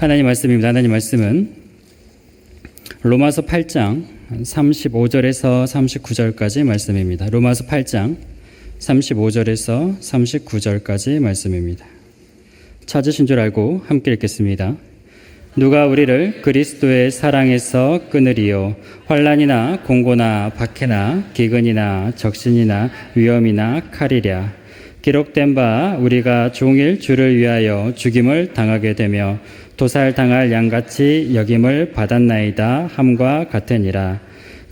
하나님 말씀입니다. 하나님 말씀은 로마서 8장 35절에서 39절까지 말씀입니다. 로마서 8장 35절에서 39절까지 말씀입니다. 찾으신 줄 알고 함께 읽겠습니다. 누가 우리를 그리스도의 사랑에서 끊으리요? 환난이나 공고나 박해나 기근이나 적신이나 위험이나 칼이랴. 기록된 바 우리가 종일 주를 위하여 죽임을 당하게 되며 도살당할 양같이 여김을 받았나이다 함과 같으니라.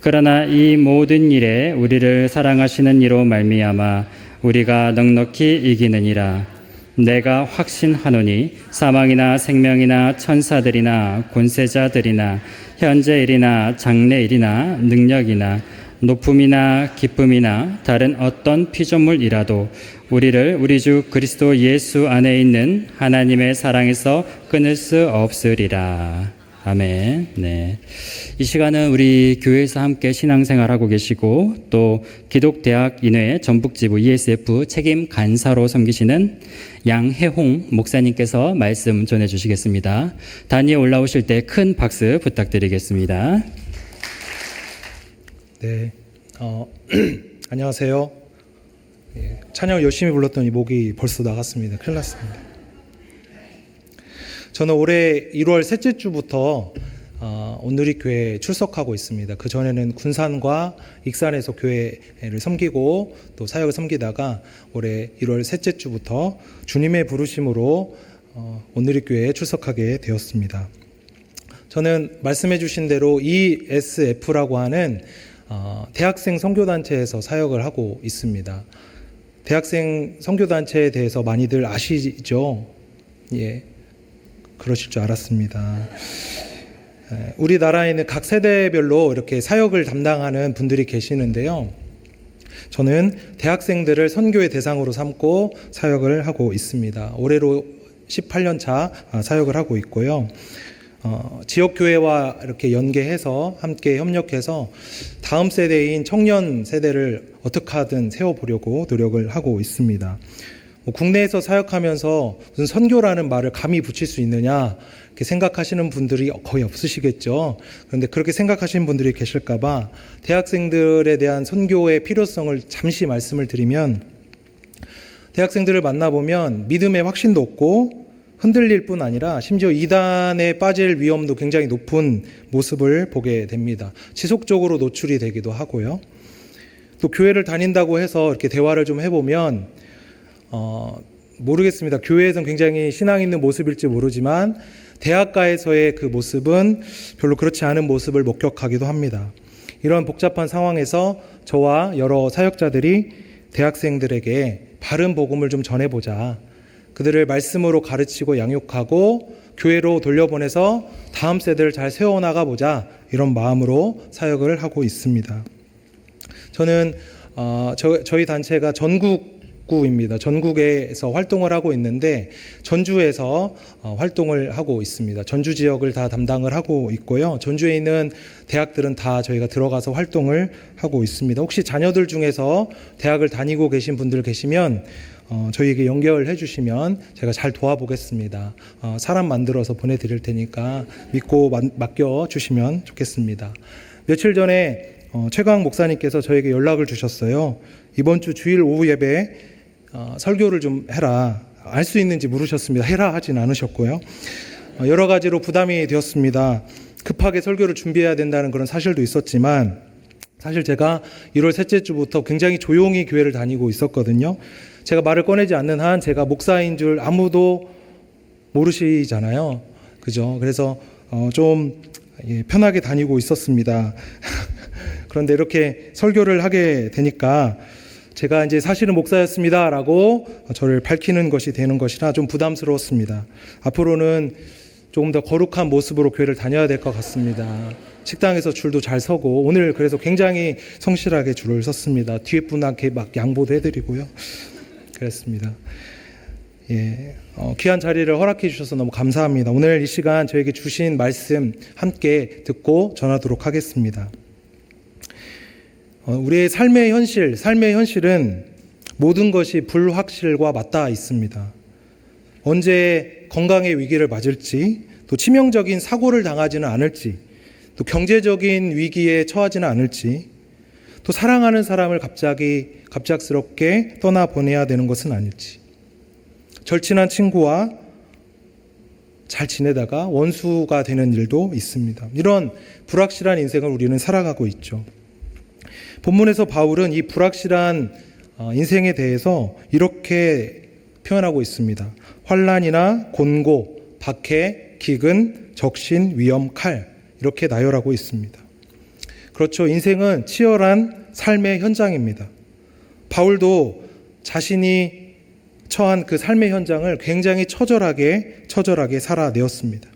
그러나 이 모든 일에 우리를 사랑하시는 이로 말미암아 우리가 넉넉히 이기느니라. 내가 확신하노니 사망이나 생명이나 천사들이나 권세자들이나 현재일이나 장래일이나 능력이나 높음이나 기쁨이나 다른 어떤 피조물이라도 우리를 우리 주 그리스도 예수 안에 있는 하나님의 사랑에서 끊을 수 없으리라. 아멘. 네. 이 시간은 우리 교회에서 함께 신앙생활하고 계시고 또 기독대학 인회 전북지부 ESF 책임 간사로 섬기시는 양혜홍 목사님께서 말씀 전해주시겠습니다. 단위에 올라오실 때 큰 박수 부탁드리겠습니다. 네, 안녕하세요. 찬양 열심히 불렀더니 목이 벌써 나갔습니다. 큰일 났습니다. 저는 올해 1월 셋째 주부터 온누리교회에 출석하고 있습니다. 그 전에는 군산과 익산에서 교회를 섬기고 또 사역을 섬기다가 올해 1월 셋째 주부터 주님의 부르심으로 온누리교회에 출석하게 되었습니다. 저는 말씀해 주신 대로 ESF라고 하는 대학생 선교단체에서 사역을 하고 있습니다. 대학생 선교단체에 대해서 많이들 아시죠? 예, 그러실 줄 알았습니다. 우리나라에는 각 세대별로 이렇게 사역을 담당하는 분들이 계시는데요. 저는 대학생들을 선교의 대상으로 삼고 사역을 하고 있습니다. 올해로 18년 차 사역을 하고 있고요. 지역교회와 이렇게 연계해서 함께 협력해서 다음 세대인 청년 세대를 어떻게 하든 세워보려고 노력을 하고 있습니다. 국내에서 사역하면서 무슨 선교라는 말을 감히 붙일 수 있느냐 이렇게 생각하시는 분들이 거의 없으시겠죠. 그런데 그렇게 생각하시는 분들이 계실까봐 대학생들에 대한 선교의 필요성을 잠시 말씀을 드리면, 대학생들을 만나보면 믿음의 확신도 없고 흔들릴 뿐 아니라 심지어 이단에 빠질 위험도 굉장히 높은 모습을 보게 됩니다. 지속적으로 노출이 되기도 하고요. 또 교회를 다닌다고 해서 이렇게 대화를 좀 해보면 모르겠습니다. 교회에서는 굉장히 신앙 있는 모습일지 모르지만 대학가에서의 그 모습은 별로 그렇지 않은 모습을 목격하기도 합니다. 이런 복잡한 상황에서 저와 여러 사역자들이 대학생들에게 바른 복음을 좀 전해보자, 그들을 말씀으로 가르치고 양육하고 교회로 돌려보내서 다음 세대를 잘 세워나가보자, 이런 마음으로 사역을 하고 있습니다. 저는 저희 단체가 전국구입니다. 전국에서 활동을 하고 있는데 전주에서 활동을 하고 있습니다. 전주 지역을 다 담당을 하고 있고요. 전주에 있는 대학들은 다 저희가 들어가서 활동을 하고 있습니다. 혹시 자녀들 중에서 대학을 다니고 계신 분들 계시면 저희에게 연결해 주시면 제가 잘 도와보겠습니다. 사람 만들어서 보내드릴 테니까 믿고 맡겨 주시면 좋겠습니다. 며칠 전에 최강 목사님께서 저에게 연락을 주셨어요. 이번 주 주일 오후 예배 설교를 좀 해라. 알 수 있는지 물으셨습니다. 해라 하진 않으셨고요. 여러 가지로 부담이 되었습니다. 급하게 설교를 준비해야 된다는 그런 사실도 있었지만, 사실 제가 1월 셋째 주부터 굉장히 조용히 교회를 다니고 있었거든요. 제가 말을 꺼내지 않는 한 제가 목사인 줄 아무도 모르시잖아요. 그죠? 그래서 좀 편하게 다니고 있었습니다. 그런데 이렇게 설교를 하게 되니까 제가 이제 사실은 목사였습니다 라고 저를 밝히는 것이 되는 것이라 좀 부담스러웠습니다. 앞으로는 조금 더 거룩한 모습으로 교회를 다녀야 될 것 같습니다. 식당에서 줄도 잘 서고, 오늘 그래서 굉장히 성실하게 줄을 섰습니다. 뒤에 분한테 막 양보도 해드리고요. 그랬습니다. 예, 귀한 자리를 허락해 주셔서 너무 감사합니다. 오늘 이 시간 저에게 주신 말씀 함께 듣고 전하도록 하겠습니다. 우리의 삶의 현실은 모든 것이 불확실과 맞닿아 있습니다. 언제 건강의 위기를 맞을지, 또 치명적인 사고를 당하지는 않을지, 또 경제적인 위기에 처하지는 않을지, 또 사랑하는 사람을 갑작스럽게 떠나보내야 되는 것은 아닐지, 절친한 친구와 잘 지내다가 원수가 되는 일도 있습니다. 이런 불확실한 인생을 우리는 살아가고 있죠. 본문에서 바울은 이 불확실한 인생에 대해서 이렇게 표현하고 있습니다. 환난이나 곤고, 박해, 기근, 적신, 위험, 칼, 이렇게 나열하고 있습니다. 그렇죠. 인생은 치열한 삶의 현장입니다. 바울도 자신이 처한 그 삶의 현장을 굉장히 처절하게 살아내었습니다.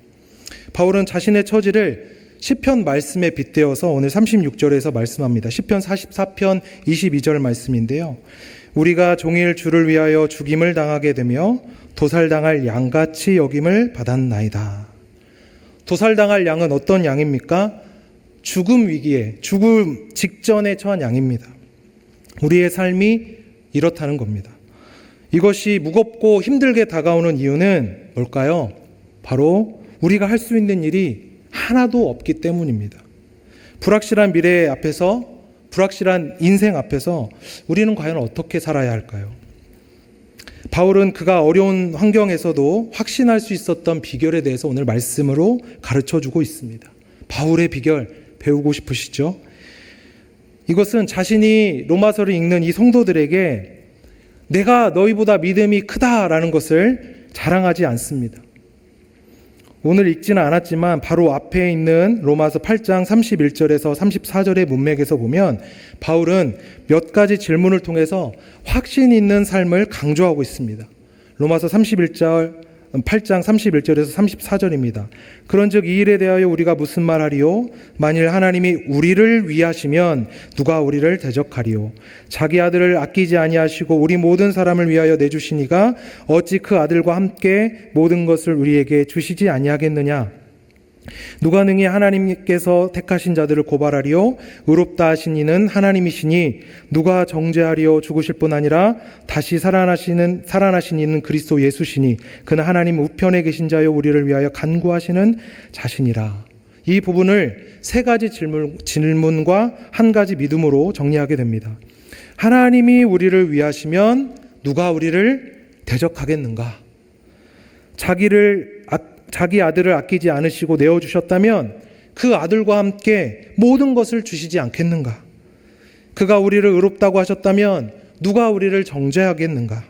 바울은 자신의 처지를 시편 말씀에 빗대어서 오늘 36절에서 말씀합니다. 시편 44편 22절 말씀인데요. 우리가 종일 주를 위하여 죽임을 당하게 되며 도살당할 양같이 여김을 받았나이다. 도살당할 양은 어떤 양입니까? 죽음 위기에, 죽음 직전에 처한 양입니다. 우리의 삶이 이렇다는 겁니다. 이것이 무겁고 힘들게 다가오는 이유는 뭘까요? 바로 우리가 할 수 있는 일이 하나도 없기 때문입니다. 불확실한 미래 앞에서, 불확실한 인생 앞에서 우리는 과연 어떻게 살아야 할까요? 바울은 그가 어려운 환경에서도 확신할 수 있었던 비결에 대해서 오늘 말씀으로 가르쳐주고 있습니다. 바울의 비결 배우고 싶으시죠? 이것은 자신이 로마서를 읽는 이 성도들에게 내가 너희보다 믿음이 크다라는 것을 자랑하지 않습니다. 오늘 읽지는 않았지만 바로 앞에 있는 로마서 8장 31절에서 34절의 문맥에서 보면 바울은 몇 가지 질문을 통해서 확신 있는 삶을 강조하고 있습니다. 로마서 8장 31절에서 34절입니다. 그런즉 이 일에 대하여 우리가 무슨 말하리요? 만일 하나님이 우리를 위하시면 누가 우리를 대적하리요? 자기 아들을 아끼지 아니하시고 우리 모든 사람을 위하여 내주시니가 어찌 그 아들과 함께 모든 것을 우리에게 주시지 아니하겠느냐? 누가 능히 하나님께서 택하신 자들을 고발하리요? 의롭다 하신 이는 하나님이시니 누가 정죄하리요? 죽으실 뿐 아니라 다시 살아나신 이는 그리스도 예수시니 그는 하나님 우편에 계신 자요 우리를 위하여 간구하시는 자신이라. 이 부분을 세 가지 질문과 한 가지 믿음으로 정리하게 됩니다. 하나님이 우리를 위하시면 누가 우리를 대적하겠는가? 자기 아들을 아끼지 않으시고 내어주셨다면 그 아들과 함께 모든 것을 주시지 않겠는가? 그가 우리를 의롭다고 하셨다면 누가 우리를 정죄하겠는가?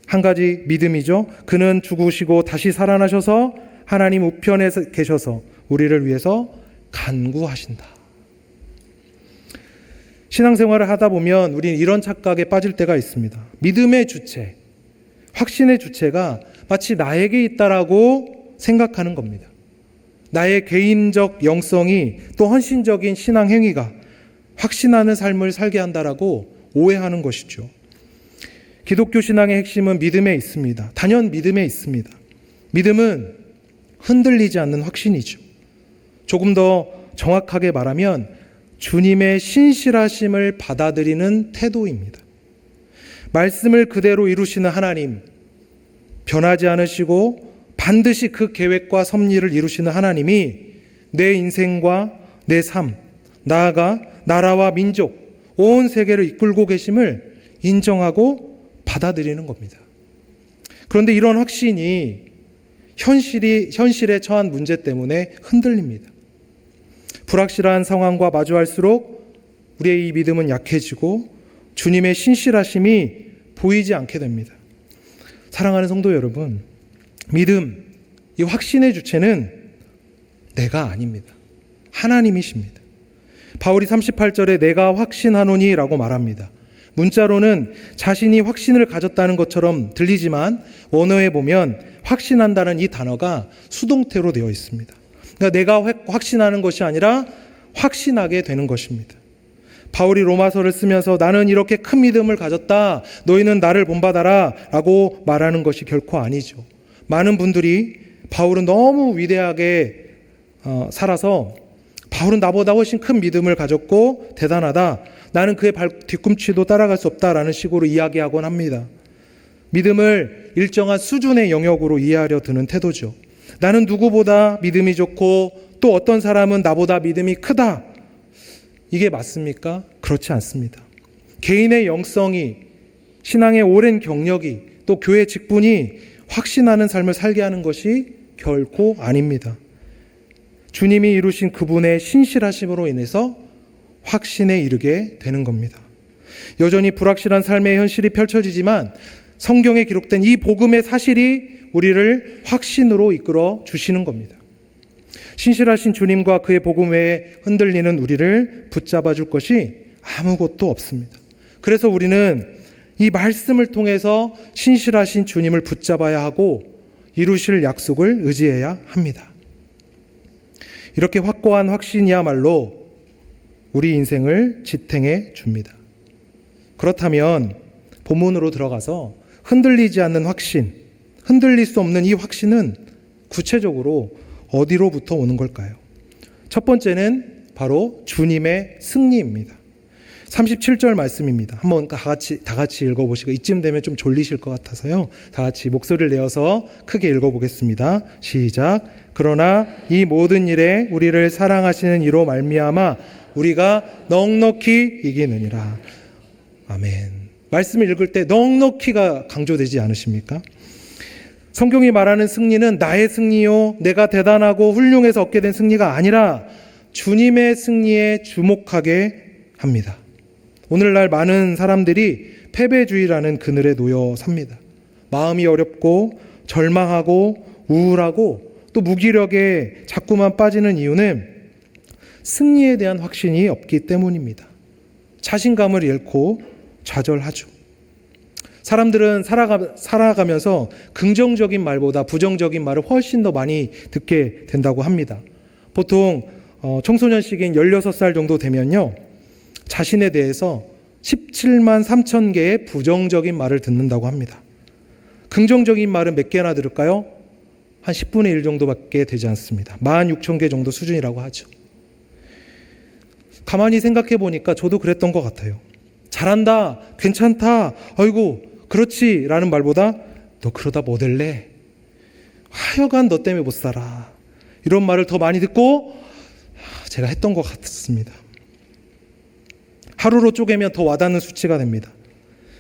한 가지 믿음이죠. 그는 죽으시고 다시 살아나셔서 하나님 우편에 계셔서 우리를 위해서 간구하신다. 신앙생활을 하다 보면 우리는 이런 착각에 빠질 때가 있습니다. 믿음의 주체, 확신의 주체가 마치 나에게 있다라고 생각하는 겁니다. 나의 개인적 영성이 또 헌신적인 신앙 행위가 확신하는 삶을 살게 한다라고 오해하는 것이죠. 기독교 신앙의 핵심은 믿음에 있습니다. 단연 믿음에 있습니다. 믿음은 흔들리지 않는 확신이죠. 조금 더 정확하게 말하면 주님의 신실하심을 받아들이는 태도입니다. 말씀을 그대로 이루시는 하나님, 변하지 않으시고 반드시 그 계획과 섭리를 이루시는 하나님이 내 인생과 내 삶, 나아가 나라와 민족, 온 세계를 이끌고 계심을 인정하고 받아들이는 겁니다. 그런데 이런 확신이 현실에 처한 문제 때문에 흔들립니다. 불확실한 상황과 마주할수록 우리의 이 믿음은 약해지고 주님의 신실하심이 보이지 않게 됩니다. 사랑하는 성도 여러분, 믿음, 이 확신의 주체는 내가 아닙니다. 하나님이십니다. 바울이 38절에 내가 확신하노니 라고 말합니다. 문자로는 자신이 확신을 가졌다는 것처럼 들리지만 원어에 보면 확신한다는 이 단어가 수동태로 되어 있습니다. 그러니까 내가 확신하는 것이 아니라 확신하게 되는 것입니다. 바울이 로마서를 쓰면서 나는 이렇게 큰 믿음을 가졌다, 너희는 나를 본받아라 라고 말하는 것이 결코 아니죠. 많은 분들이 바울은 너무 위대하게 살아서 바울은 나보다 훨씬 큰 믿음을 가졌고 대단하다, 나는 그의 뒤꿈치도 따라갈 수 없다라는 식으로 이야기하곤 합니다. 믿음을 일정한 수준의 영역으로 이해하려 드는 태도죠. 나는 누구보다 믿음이 좋고 또 어떤 사람은 나보다 믿음이 크다. 이게 맞습니까? 그렇지 않습니다. 개인의 영성이, 신앙의 오랜 경력이, 또 교회 직분이 확신하는 삶을 살게 하는 것이 결코 아닙니다. 주님이 이루신 그분의 신실하심으로 인해서 확신에 이르게 되는 겁니다. 여전히 불확실한 삶의 현실이 펼쳐지지만 성경에 기록된 이 복음의 사실이 우리를 확신으로 이끌어 주시는 겁니다. 신실하신 주님과 그의 복음 외에 흔들리는 우리를 붙잡아 줄 것이 아무것도 없습니다. 그래서 우리는 이 말씀을 통해서 신실하신 주님을 붙잡아야 하고 이루실 약속을 의지해야 합니다. 이렇게 확고한 확신이야말로 우리 인생을 지탱해 줍니다. 그렇다면 본문으로 들어가서 흔들리지 않는 확신, 흔들릴 수 없는 이 확신은 구체적으로 어디로부터 오는 걸까요? 첫 번째는 바로 주님의 승리입니다. 37절 말씀입니다. 한번 다 같이 읽어보시고 이쯤 되면 좀 졸리실 것 같아서요. 다 같이 목소리를 내어서 크게 읽어보겠습니다. 시작. 그러나 이 모든 일에 우리를 사랑하시는 이로 말미암아 우리가 넉넉히 이기느니라. 아멘. 말씀을 읽을 때 넉넉히가 강조되지 않으십니까? 성경이 말하는 승리는 나의 승리요, 내가 대단하고 훌륭해서 얻게 된 승리가 아니라 주님의 승리에 주목하게 합니다. 오늘날 많은 사람들이 패배주의라는 그늘에 놓여 삽니다. 마음이 어렵고 절망하고 우울하고 또 무기력에 자꾸만 빠지는 이유는 승리에 대한 확신이 없기 때문입니다. 자신감을 잃고 좌절하죠. 사람들은 살아가면서 긍정적인 말보다 부정적인 말을 훨씬 더 많이 듣게 된다고 합니다. 보통 청소년 시기인 16살 정도 되면요, 자신에 대해서 17만 3천 개의 부정적인 말을 듣는다고 합니다. 긍정적인 말은 몇 개나 들을까요? 한 10분의 1 정도밖에 되지 않습니다. 16,000개 정도 수준이라고 하죠. 가만히 생각해 보니까 저도 그랬던 것 같아요. 잘한다, 괜찮다, 아이고 그렇지 라는 말보다 너 그러다 뭐 될래? 하여간 너 때문에 못 살아. 이런 말을 더 많이 듣고 제가 했던 것 같습니다. 하루로 쪼개면 더 와닿는 수치가 됩니다.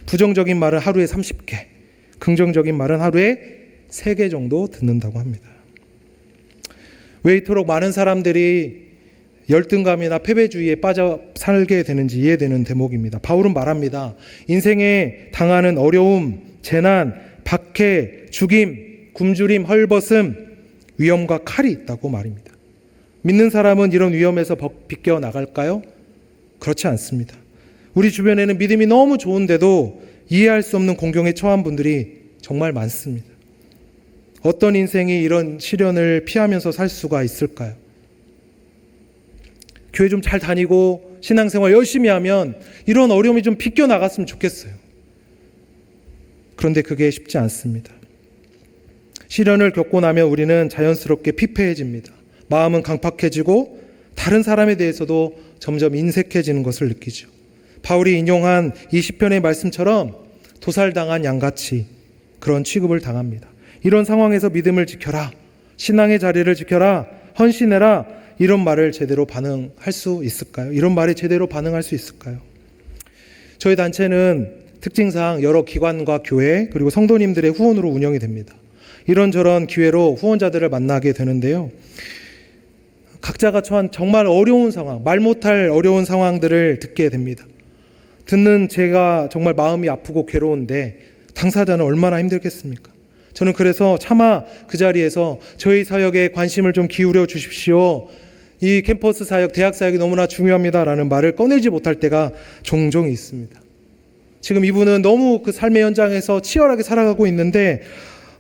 부정적인 말은 하루에 30개, 긍정적인 말은 하루에 3개 정도 듣는다고 합니다. 왜 이토록 많은 사람들이 열등감이나 패배주의에 빠져 살게 되는지 이해되는 대목입니다. 바울은 말합니다. 인생에 당하는 어려움, 재난, 박해, 죽임, 굶주림, 헐벗음, 위험과 칼이 있다고 말입니다. 믿는 사람은 이런 위험에서 비껴 나갈까요? 그렇지 않습니다. 우리 주변에는 믿음이 너무 좋은데도 이해할 수 없는 공경에 처한 분들이 정말 많습니다. 어떤 인생이 이런 시련을 피하면서 살 수가 있을까요? 교회 좀 잘 다니고 신앙생활 열심히 하면 이런 어려움이 좀 비껴 나갔으면 좋겠어요. 그런데 그게 쉽지 않습니다. 시련을 겪고 나면 우리는 자연스럽게 피폐해집니다. 마음은 강팍해지고 다른 사람에 대해서도 점점 인색해지는 것을 느끼죠. 바울이 인용한 이 시편의 말씀처럼 도살당한 양같이 그런 취급을 당합니다. 이런 상황에서 믿음을 지켜라, 신앙의 자리를 지켜라, 헌신해라, 이런 말을 제대로 반응할 수 있을까요? 이런 말에 제대로 반응할 수 있을까요? 저희 단체는 특징상 여러 기관과 교회 그리고 성도님들의 후원으로 운영이 됩니다. 이런저런 기회로 후원자들을 만나게 되는데요. 각자가 처한 정말 어려운 상황, 말 못할 어려운 상황들을 듣게 됩니다. 듣는 제가 정말 마음이 아프고 괴로운데 당사자는 얼마나 힘들겠습니까? 저는 그래서 차마 그 자리에서 저희 사역에 관심을 좀 기울여 주십시오. 이 캠퍼스 사역, 대학 사역이 너무나 중요합니다라는 말을 꺼내지 못할 때가 종종 있습니다. 지금 이분은 너무 그 삶의 현장에서 치열하게 살아가고 있는데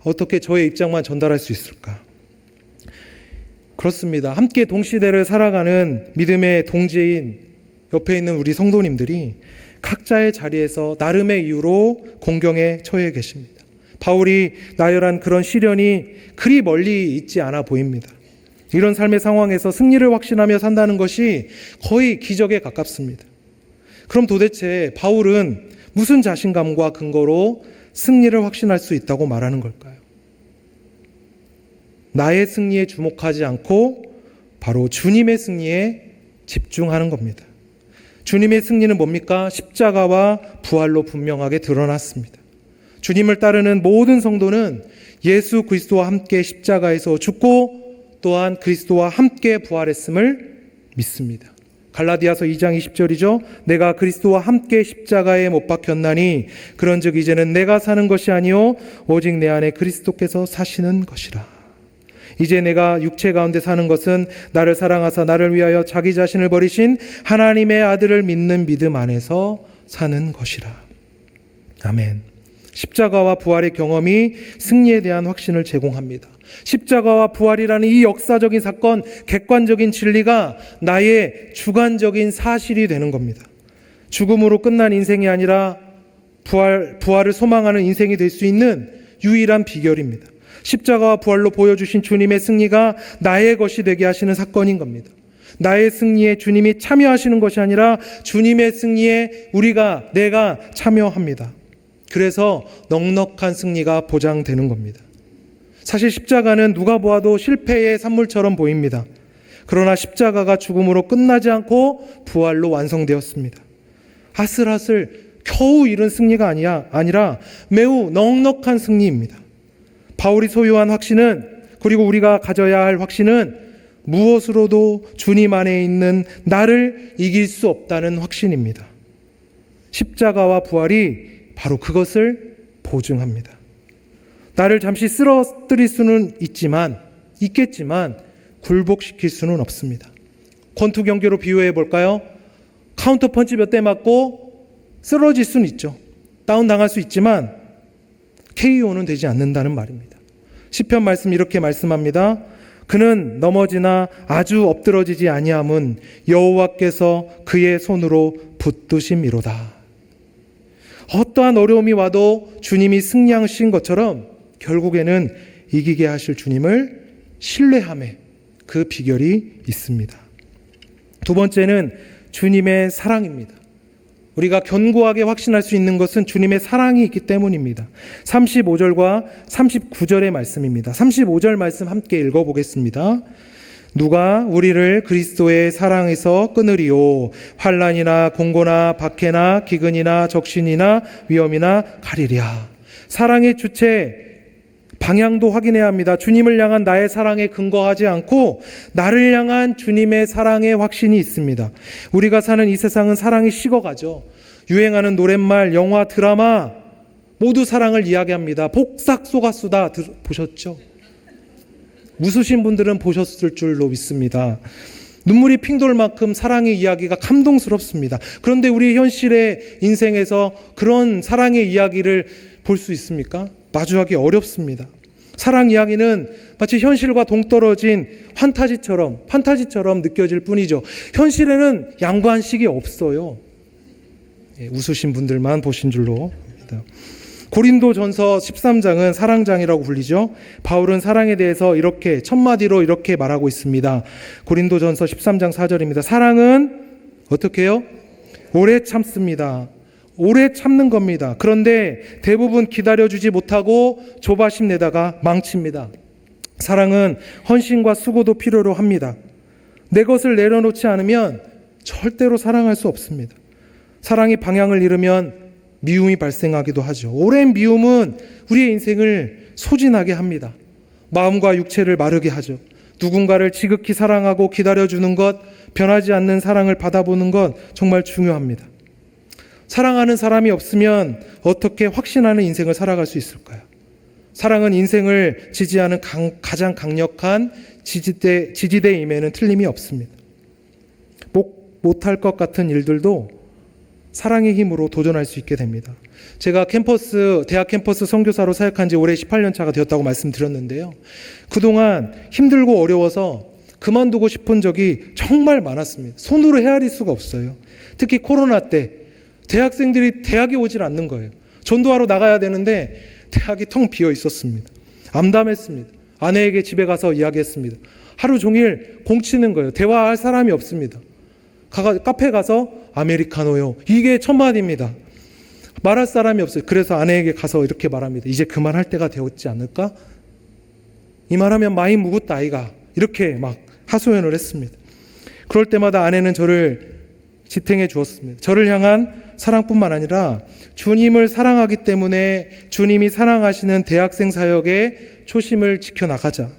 어떻게 저의 입장만 전달할 수 있을까? 그렇습니다. 함께 동시대를 살아가는 믿음의 동지인 옆에 있는 우리 성도님들이 각자의 자리에서 나름의 이유로 공경에 처해 계십니다. 바울이 나열한 그런 시련이 그리 멀리 있지 않아 보입니다. 이런 삶의 상황에서 승리를 확신하며 산다는 것이 거의 기적에 가깝습니다. 그럼 도대체 바울은 무슨 자신감과 근거로 승리를 확신할 수 있다고 말하는 걸까요? 나의 승리에 주목하지 않고 바로 주님의 승리에 집중하는 겁니다. 주님의 승리는 뭡니까? 십자가와 부활로 분명하게 드러났습니다. 주님을 따르는 모든 성도는 예수 그리스도와 함께 십자가에서 죽고 또한 그리스도와 함께 부활했음을 믿습니다. 갈라디아서 2장 20절이죠. 내가 그리스도와 함께 십자가에 못 박혔나니 그런즉 이제는 내가 사는 것이 아니요 오직 내 안에 그리스도께서 사시는 것이라. 이제 내가 육체 가운데 사는 것은 나를 사랑하사 나를 위하여 자기 자신을 버리신 하나님의 아들을 믿는 믿음 안에서 사는 것이라. 아멘. 십자가와 부활의 경험이 승리에 대한 확신을 제공합니다. 십자가와 부활이라는 이 역사적인 사건, 객관적인 진리가 나의 주관적인 사실이 되는 겁니다. 죽음으로 끝난 인생이 아니라 부활을 소망하는 인생이 될 수 있는 유일한 비결입니다. 십자가와 부활로 보여주신 주님의 승리가 나의 것이 되게 하시는 사건인 겁니다. 나의 승리에 주님이 참여하시는 것이 아니라 주님의 승리에 내가 참여합니다. 그래서 넉넉한 승리가 보장되는 겁니다. 사실 십자가는 누가 보아도 실패의 산물처럼 보입니다. 그러나 십자가가 죽음으로 끝나지 않고 부활로 완성되었습니다. 아슬아슬 겨우 이룬 승리가 아니라 매우 넉넉한 승리입니다. 바울이 소유한 확신은, 그리고 우리가 가져야 할 확신은 무엇으로도 주님 안에 있는 나를 이길 수 없다는 확신입니다. 십자가와 부활이 바로 그것을 보증합니다. 나를 잠시 쓰러뜨릴 수는 있겠지만 굴복시킬 수는 없습니다. 권투 경기로 비유해 볼까요? 카운터 펀치 몇 대 맞고 쓰러질 수는 있죠. 다운당할 수 있지만 KO는 되지 않는다는 말입니다. 시편 말씀 이렇게 말씀합니다. 그는 넘어지나 아주 엎드러지지 아니함은 여호와께서 그의 손으로 붙드심이로다. 어떠한 어려움이 와도 주님이 승리하신 것처럼 결국에는 이기게 하실 주님을 신뢰함에 그 비결이 있습니다. 두 번째는 주님의 사랑입니다. 우리가 견고하게 확신할 수 있는 것은 주님의 사랑이 있기 때문입니다. 35절과 39절의 말씀입니다. 35절 말씀 함께 읽어보겠습니다. 누가 우리를 그리스도의 사랑에서 끊으리요? 환난이나 공고나 박해나 기근이나 적신이나 위험이나 가리랴. 사랑의 주체, 방향도 확인해야 합니다. 주님을 향한 나의 사랑에 근거하지 않고 나를 향한 주님의 사랑의 확신이 있습니다. 우리가 사는 이 세상은 사랑이 식어가죠. 유행하는 노랫말, 영화, 드라마 모두 사랑을 이야기합니다. 복삭 속았수다 보셨죠? 웃으신 분들은 보셨을 줄로 믿습니다. 눈물이 핑 돌 만큼 사랑의 이야기가 감동스럽습니다. 그런데 우리 현실의 인생에서 그런 사랑의 이야기를 볼 수 있습니까? 마주하기 어렵습니다. 사랑 이야기는 마치 현실과 동떨어진 판타지처럼 느껴질 뿐이죠. 현실에는 양관식이 없어요. 웃으신 분들만 보신 줄로 봅니다. 고린도전서 13장은 사랑장이라고 불리죠. 바울은 사랑에 대해서 이렇게 첫마디로 이렇게 말하고 있습니다. 고린도전서 13장 4절입니다. 사랑은 어떻게 해요? 오래 참습니다. 오래 참는 겁니다. 그런데 대부분 기다려주지 못하고 조바심 내다가 망칩니다. 사랑은 헌신과 수고도 필요로 합니다. 내 것을 내려놓지 않으면 절대로 사랑할 수 없습니다. 사랑이 방향을 잃으면 미움이 발생하기도 하죠. 오랜 미움은 우리의 인생을 소진하게 합니다. 마음과 육체를 마르게 하죠. 누군가를 지극히 사랑하고 기다려주는 것, 변하지 않는 사랑을 받아보는 것 정말 중요합니다. 사랑하는 사람이 없으면 어떻게 확신하는 인생을 살아갈 수 있을까요? 사랑은 인생을 지지하는 가장 강력한 지지대임에는 틀림이 없습니다. 못할 것 같은 일들도 사랑의 힘으로 도전할 수 있게 됩니다. 제가 대학 캠퍼스 선교사로 사역한 지 올해 18년 차가 되었다고 말씀드렸는데요. 그동안 힘들고 어려워서 그만두고 싶은 적이 정말 많았습니다. 손으로 헤아릴 수가 없어요. 특히 코로나 때 대학생들이 대학에 오질 않는 거예요. 전도하러 나가야 되는데 대학이 텅 비어 있었습니다. 암담했습니다. 아내에게 집에 가서 이야기했습니다. 하루 종일 공치는 거예요. 대화할 사람이 없습니다. 카페 가서 아메리카노요. 이게 첫 마디입니다. 말할 사람이 없어요. 그래서 아내에게 가서 이렇게 말합니다. 이제 그만할 때가 되었지 않을까? 이 말하면 많이 묵었다 아이가. 이렇게 막 하소연을 했습니다. 그럴 때마다 아내는 저를 지탱해 주었습니다. 저를 향한 사랑뿐만 아니라 주님을 사랑하기 때문에 주님이 사랑하시는 대학생 사역의 초심을 지켜나가자.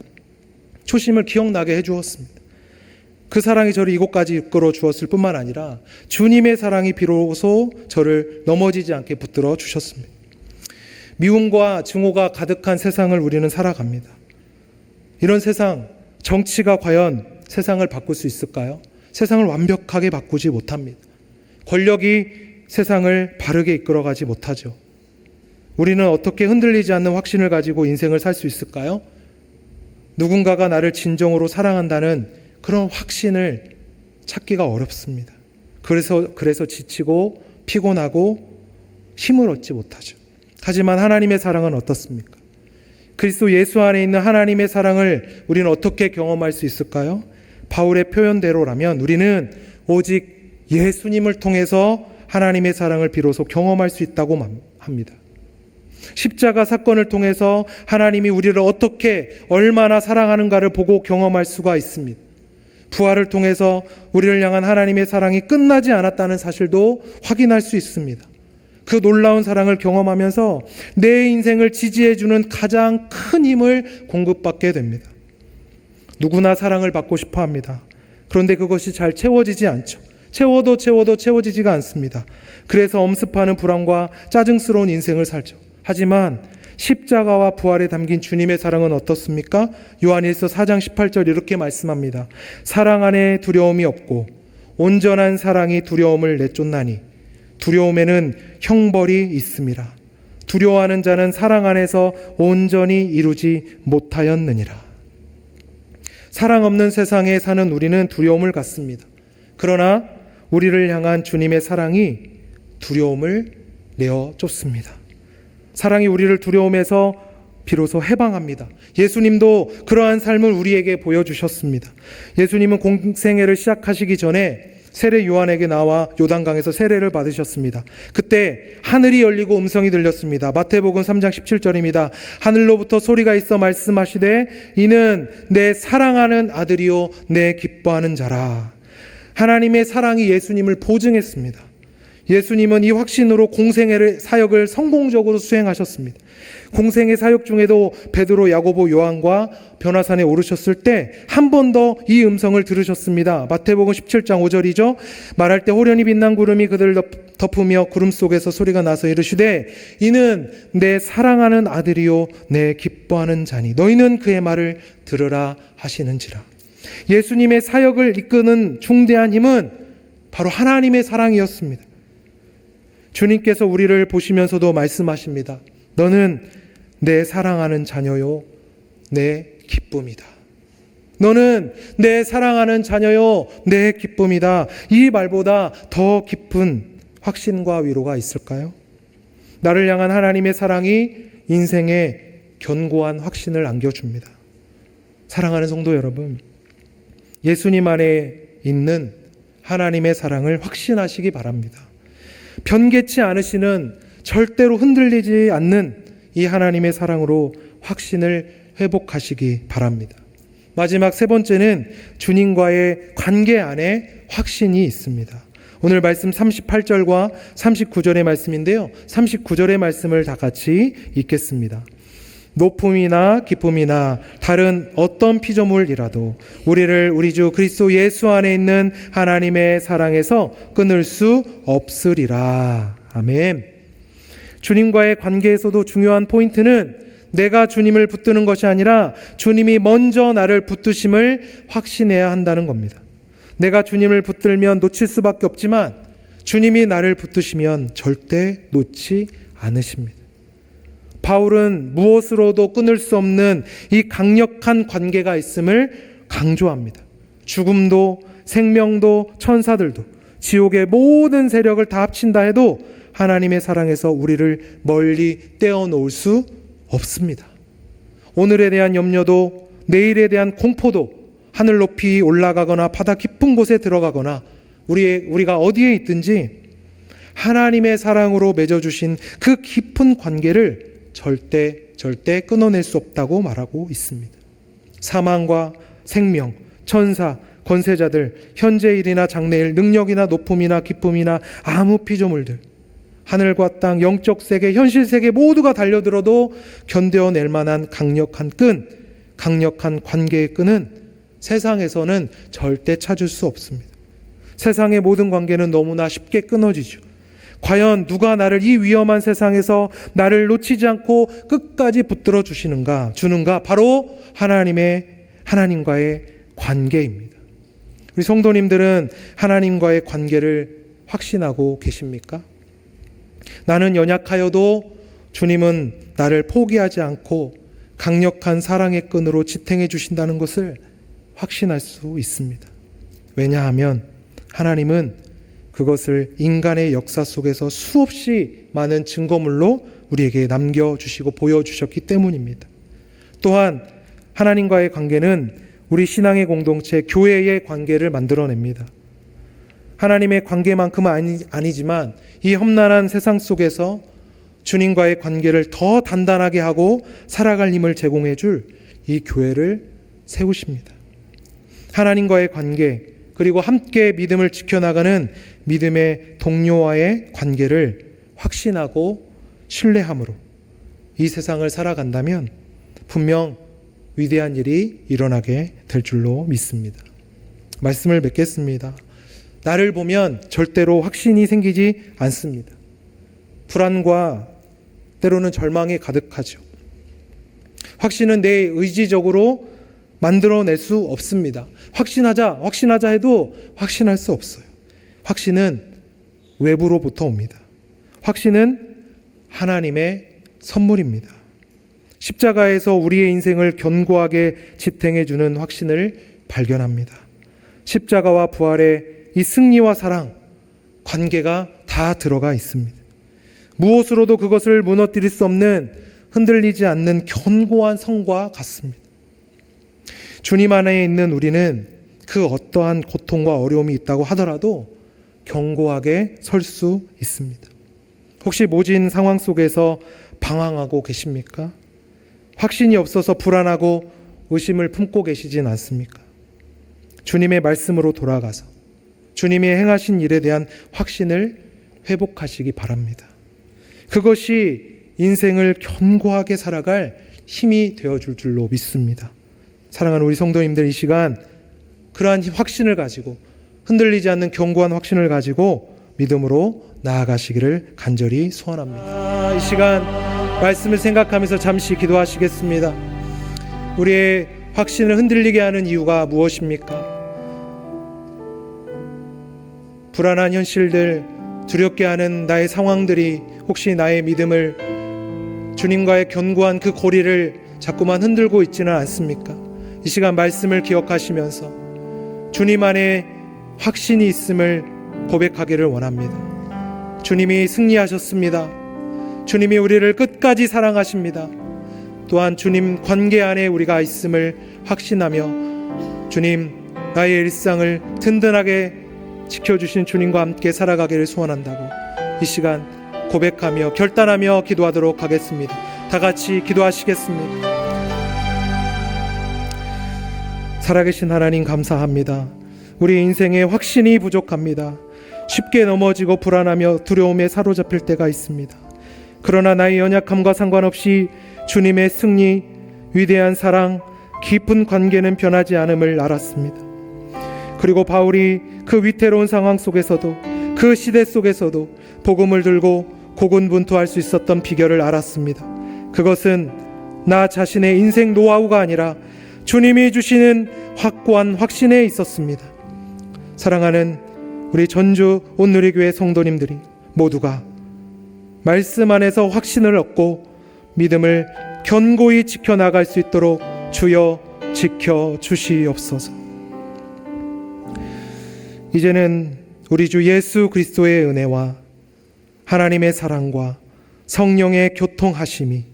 초심을 기억나게 해 주었습니다. 그 사랑이 저를 이곳까지 이끌어 주었을 뿐만 아니라 주님의 사랑이 비로소 저를 넘어지지 않게 붙들어 주셨습니다. 미움과 증오가 가득한 세상을 우리는 살아갑니다. 이런 세상, 정치가 과연 세상을 바꿀 수 있을까요? 세상을 완벽하게 바꾸지 못합니다. 권력이 세상을 바르게 이끌어가지 못하죠. 우리는 어떻게 흔들리지 않는 확신을 가지고 인생을 살 수 있을까요? 누군가가 나를 진정으로 사랑한다는 그런 확신을 찾기가 어렵습니다. 그래서 지치고 피곤하고 힘을 얻지 못하죠. 하지만 하나님의 사랑은 어떻습니까? 그리스도 예수 안에 있는 하나님의 사랑을 우리는 어떻게 경험할 수 있을까요? 바울의 표현대로라면 우리는 오직 예수님을 통해서 하나님의 사랑을 비로소 경험할 수 있다고 합니다. 십자가 사건을 통해서 하나님이 우리를 어떻게 얼마나 사랑하는가를 보고 경험할 수가 있습니다. 부활을 통해서 우리를 향한 하나님의 사랑이 끝나지 않았다는 사실도 확인할 수 있습니다. 그 놀라운 사랑을 경험하면서 내 인생을 지지해주는 가장 큰 힘을 공급받게 됩니다. 누구나 사랑을 받고 싶어 합니다. 그런데 그것이 잘 채워지지 않죠. 채워도 채워지지가 않습니다. 그래서 엄습하는 불안과 짜증스러운 인생을 살죠. 하지만 십자가와 부활에 담긴 주님의 사랑은 어떻습니까? 요한일서 4장 18절 이렇게 말씀합니다. 사랑 안에 두려움이 없고 온전한 사랑이 두려움을 내쫓나니 두려움에는 형벌이 있음이라. 두려워하는 자는 사랑 안에서 온전히 이루지 못하였느니라. 사랑 없는 세상에 사는 우리는 두려움을 갖습니다. 그러나 우리를 향한 주님의 사랑이 두려움을 내어 쫓습니다. 사랑이 우리를 두려움에서 비로소 해방합니다. 예수님도 그러한 삶을 우리에게 보여주셨습니다. 예수님은 공생애를 시작하시기 전에 세례 요한에게 나와 요단강에서 세례를 받으셨습니다. 그때 하늘이 열리고 음성이 들렸습니다. 마태복음 3장 17절입니다. 하늘로부터 소리가 있어 말씀하시되 이는 내 사랑하는 아들이요 내 기뻐하는 자라. 하나님의 사랑이 예수님을 보증했습니다. 예수님은 이 확신으로 공생애를 사역을 성공적으로 수행하셨습니다. 공생애 사역 중에도 베드로, 야고보, 요한과 변화산에 오르셨을 때 한 번 더 이 음성을 들으셨습니다. 마태복음 17장 5절이죠. 말할 때 호련히 빛난 구름이 그들을 덮으며 구름 속에서 소리가 나서 이르시되 이는 내 사랑하는 아들이요 내 기뻐하는 자니 너희는 그의 말을 들으라 하시는지라. 예수님의 사역을 이끄는 중대한 힘은 바로 하나님의 사랑이었습니다. 주님께서 우리를 보시면서도 말씀하십니다. 너는 내 사랑하는 자녀요 내 기쁨이다. 너는 내 사랑하는 자녀요 내 기쁨이다. 이 말보다 더 깊은 확신과 위로가 있을까요? 나를 향한 하나님의 사랑이 인생에 견고한 확신을 안겨줍니다. 사랑하는 성도 여러분, 예수님 안에 있는 하나님의 사랑을 확신하시기 바랍니다. 변개치 않으시는 절대로 흔들리지 않는 이 하나님의 사랑으로 확신을 회복하시기 바랍니다. 마지막 세 번째는 주님과의 관계 안에 확신이 있습니다. 오늘 말씀 38절과 39절의 말씀인데요. 39절의 말씀을 다 같이 읽겠습니다. 높음이나 기쁨이나 다른 어떤 피조물이라도 우리를 우리 주 그리스도 예수 안에 있는 하나님의 사랑에서 끊을 수 없으리라. 아멘. 주님과의 관계에서도 중요한 포인트는 내가 주님을 붙드는 것이 아니라 주님이 먼저 나를 붙드심을 확신해야 한다는 겁니다. 내가 주님을 붙들면 놓칠 수밖에 없지만 주님이 나를 붙드시면 절대 놓지 않으십니다. 바울은 무엇으로도 끊을 수 없는 이 강력한 관계가 있음을 강조합니다. 죽음도 생명도 천사들도 지옥의 모든 세력을 다 합친다 해도 하나님의 사랑에서 우리를 멀리 떼어놓을 수 없습니다. 오늘에 대한 염려도 내일에 대한 공포도 하늘 높이 올라가거나 바다 깊은 곳에 들어가거나 우리가 어디에 있든지 하나님의 사랑으로 맺어주신 그 깊은 관계를 절대 끊어낼 수 없다고 말하고 있습니다. 사망과 생명, 천사, 권세자들, 현재일이나 장래일, 능력이나 높음이나 기쁨이나 아무 피조물들, 하늘과 땅, 영적 세계, 현실 세계 모두가 달려들어도 견뎌낼 만한 강력한 관계의 끈은 세상에서는 절대 찾을 수 없습니다. 세상의 모든 관계는 너무나 쉽게 끊어지죠. 과연 누가 나를 이 위험한 세상에서 나를 놓치지 않고 끝까지 붙들어 주는가? 바로 하나님과의 관계입니다. 우리 성도님들은 하나님과의 관계를 확신하고 계십니까? 나는 연약하여도 주님은 나를 포기하지 않고 강력한 사랑의 끈으로 지탱해 주신다는 것을 확신할 수 있습니다. 왜냐하면 하나님은 그것을 인간의 역사 속에서 수없이 많은 증거물로 우리에게 남겨주시고 보여주셨기 때문입니다. 또한 하나님과의 관계는 우리 신앙의 공동체, 교회의 관계를 만들어냅니다. 하나님의 관계만큼은 아니지만 이 험난한 세상 속에서 주님과의 관계를 더 단단하게 하고 살아갈 힘을 제공해 줄 이 교회를 세우십니다. 하나님과의 관계, 그리고 함께 믿음을 지켜나가는 믿음의 동료와의 관계를 확신하고 신뢰함으로 이 세상을 살아간다면 분명 위대한 일이 일어나게 될 줄로 믿습니다. 말씀을 맺겠습니다. 나를 보면 절대로 확신이 생기지 않습니다. 불안과 때로는 절망이 가득하죠. 확신은 내 의지적으로 만들어낼 수 없습니다. 확신하자 해도 확신할 수 없어요. 확신은 외부로부터 옵니다. 확신은 하나님의 선물입니다. 십자가에서 우리의 인생을 견고하게 지탱해주는 확신을 발견합니다. 십자가와 부활의 이 승리와 사랑, 관계가 다 들어가 있습니다. 무엇으로도 그것을 무너뜨릴 수 없는 흔들리지 않는 견고한 성과 같습니다. 주님 안에 있는 우리는 그 어떠한 고통과 어려움이 있다고 하더라도 견고하게 설 수 있습니다. 혹시 모진 상황 속에서 방황하고 계십니까? 확신이 없어서 불안하고 의심을 품고 계시진 않습니까? 주님의 말씀으로 돌아가서 주님이 행하신 일에 대한 확신을 회복하시기 바랍니다. 그것이 인생을 견고하게 살아갈 힘이 되어줄 줄로 믿습니다. 사랑하는 우리 성도님들, 이 시간 그러한 확신을 가지고, 흔들리지 않는 견고한 확신을 가지고 믿음으로 나아가시기를 간절히 소원합니다. 이 시간 말씀을 생각하면서 잠시 기도하시겠습니다. 우리의 확신을 흔들리게 하는 이유가 무엇입니까? 불안한 현실들, 두렵게 하는 나의 상황들이 혹시 나의 믿음을, 주님과의 견고한 그 고리를 자꾸만 흔들고 있지는 않습니까? 이 시간 말씀을 기억하시면서 주님 안에 확신이 있음을 고백하기를 원합니다. 주님이 승리하셨습니다. 주님이 우리를 끝까지 사랑하십니다. 또한 주님 관계 안에 우리가 있음을 확신하며 주님, 나의 일상을 든든하게 지켜주신 주님과 함께 살아가기를 소원한다고 이 시간 고백하며 결단하며 기도하도록 하겠습니다. 다 같이 기도하시겠습니다. 살아계신 하나님, 감사합니다. 우리 인생에 확신이 부족합니다. 쉽게 넘어지고 불안하며 두려움에 사로잡힐 때가 있습니다. 그러나 나의 연약함과 상관없이 주님의 승리, 위대한 사랑, 깊은 관계는 변하지 않음을 알았습니다. 그리고 바울이 그 위태로운 상황 속에서도, 그 시대 속에서도 복음을 들고 고군분투할 수 있었던 비결을 알았습니다. 그것은 나 자신의 인생 노하우가 아니라 주님이 주시는 확고한 확신에 있었습니다. 사랑하는 우리 전주 온누리교회 성도님들이 모두가 말씀 안에서 확신을 얻고 믿음을 견고히 지켜나갈 수 있도록 주여 지켜주시옵소서. 이제는 우리 주 예수 그리스도의 은혜와 하나님의 사랑과 성령의 교통하심이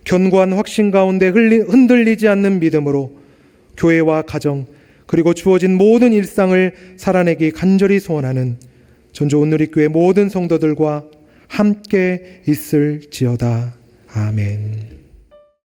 견고한 확신 가운데 흔들리지 않는 믿음으로 교회와 가정, 그리고 주어진 모든 일상을 살아내기 간절히 소원하는 전주 온누리교회 모든 성도들과 함께 있을지어다. 아멘.